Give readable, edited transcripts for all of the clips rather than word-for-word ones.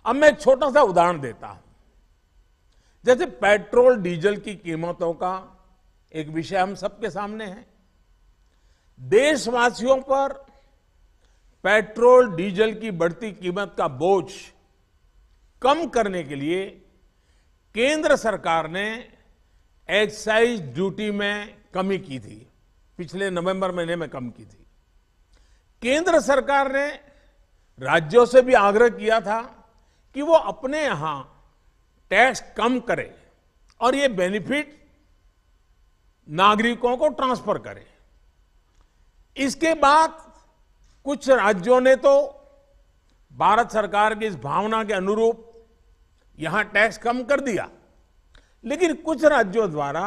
अब मैं एक छोटा सा उदाहरण देता हूं। जैसे पेट्रोल डीजल की कीमतों का एक विषय हम सबके सामने है। देशवासियों पर पेट्रोल डीजल की बढ़ती कीमत का बोझ कम करने के लिए केंद्र सरकार ने एक्साइज ड्यूटी में कमी की थी। पिछले नवंबर महीने में कम की थी। केंद्र सरकार ने राज्यों से भी आग्रह किया था कि वो अपने यहां टैक्स कम करे और ये बेनिफिट नागरिकों को ट्रांसफर करे। इसके बाद कुछ राज्यों ने तो भारत सरकार की इस भावना के अनुरूप यहां टैक्स कम कर दिया, लेकिन कुछ राज्यों द्वारा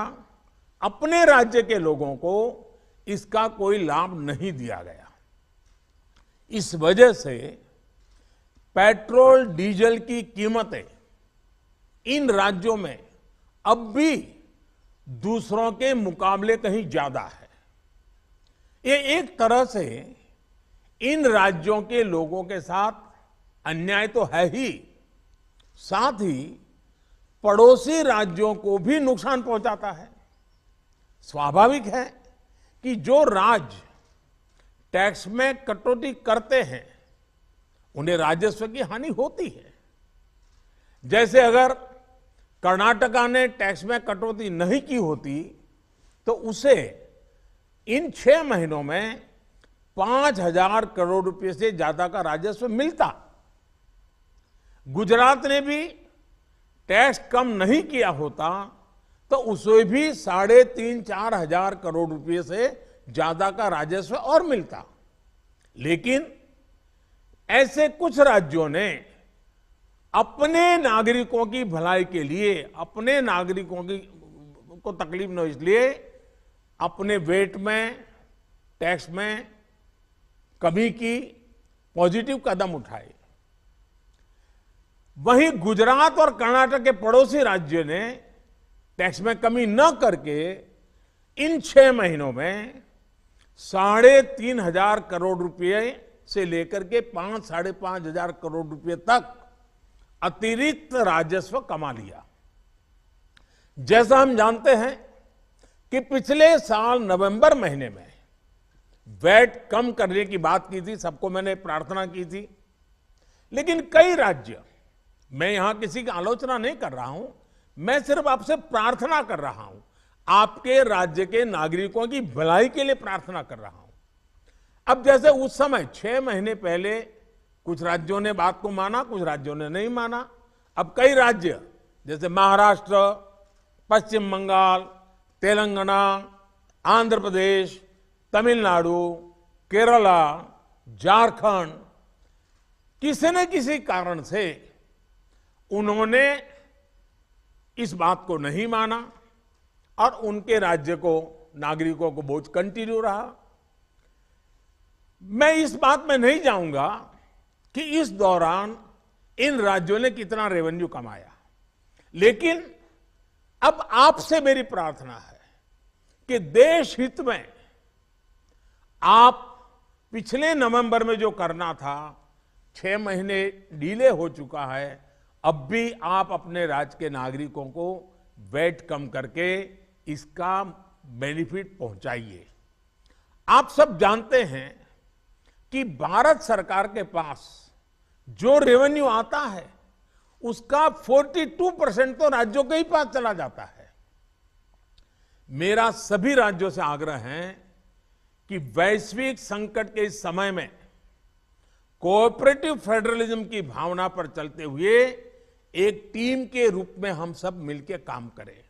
अपने राज्य के लोगों को इसका कोई लाभ नहीं दिया गया। इस वजह से पेट्रोल डीजल की कीमतें इन राज्यों में अब भी दूसरों के मुकाबले कहीं ज्यादा है। ये एक तरह से इन राज्यों के लोगों के साथ अन्याय तो है ही, साथ ही पड़ोसी राज्यों को भी नुकसान पहुंचाता है। स्वाभाविक है कि जो राज्य टैक्स में कटौती करते हैं उन्हें राजस्व की हानि होती है। जैसे अगर कर्नाटका ने टैक्स में कटौती नहीं की होती तो उसे इन 6 महीनों में 5,000 करोड़ रुपए से ज्यादा का राजस्व मिलता। गुजरात ने भी टैक्स कम नहीं किया होता तो उसे भी 3,500-4 हजार करोड़ रुपए से ज्यादा का राजस्व और मिलता। लेकिन ऐसे कुछ राज्यों ने अपने नागरिकों की भलाई के लिए, अपने नागरिकों को तकलीफ न हो इसलिए अपने वेट में, टैक्स में कमी की, पॉजिटिव कदम उठाए। वहीं गुजरात और कर्नाटक के पड़ोसी राज्यों ने टैक्स में कमी न करके इन 6 महीनों में 3,500 करोड़ रुपए से लेकर के 5-5.5 हजार करोड़ रुपए तक अतिरिक्त राजस्व कमा लिया। जैसा हम जानते हैं कि पिछले साल नवंबर महीने में वैट कम करने की बात की थी, सबको मैंने प्रार्थना की थी, लेकिन कई राज्य, मैं यहां किसी की आलोचना नहीं कर रहा हूं, मैं सिर्फ आपसे प्रार्थना कर रहा हूं, आपके राज्य के नागरिकों की भलाई के लिए प्रार्थना कर रहा हूं। अब जैसे उस समय 6 महीने पहले कुछ राज्यों ने बात को माना, कुछ राज्यों ने नहीं माना। अब कई राज्य जैसे महाराष्ट्र, पश्चिम बंगाल, तेलंगाना, आंध्र प्रदेश, तमिलनाडु, केरला, झारखंड, किसी न किसी कारण से उन्होंने इस बात को नहीं माना और उनके राज्य को, नागरिकों को बोझ कंटिन्यू रहा। मैं इस बात में नहीं जाऊंगा कि इस दौरान इन राज्यों ने कितना रेवेन्यू कमाया, लेकिन अब आपसे मेरी प्रार्थना है कि देश हित में आप पिछले नवंबर में जो करना था, 6 महीने डिले हो चुका है, अब भी आप अपने राज्य के नागरिकों को वैट कम करके इसका बेनिफिट पहुंचाइए। आप सब जानते हैं कि भारत सरकार के पास जो रेवेन्यू आता है उसका 42% तो राज्यों के ही पास चला जाता है। मेरा सभी राज्यों से आग्रह है कि वैश्विक संकट के इस समय में कोऑपरेटिव फेडरलिज्म की भावना पर चलते हुए एक टीम के रूप में हम सब मिलकर काम करें।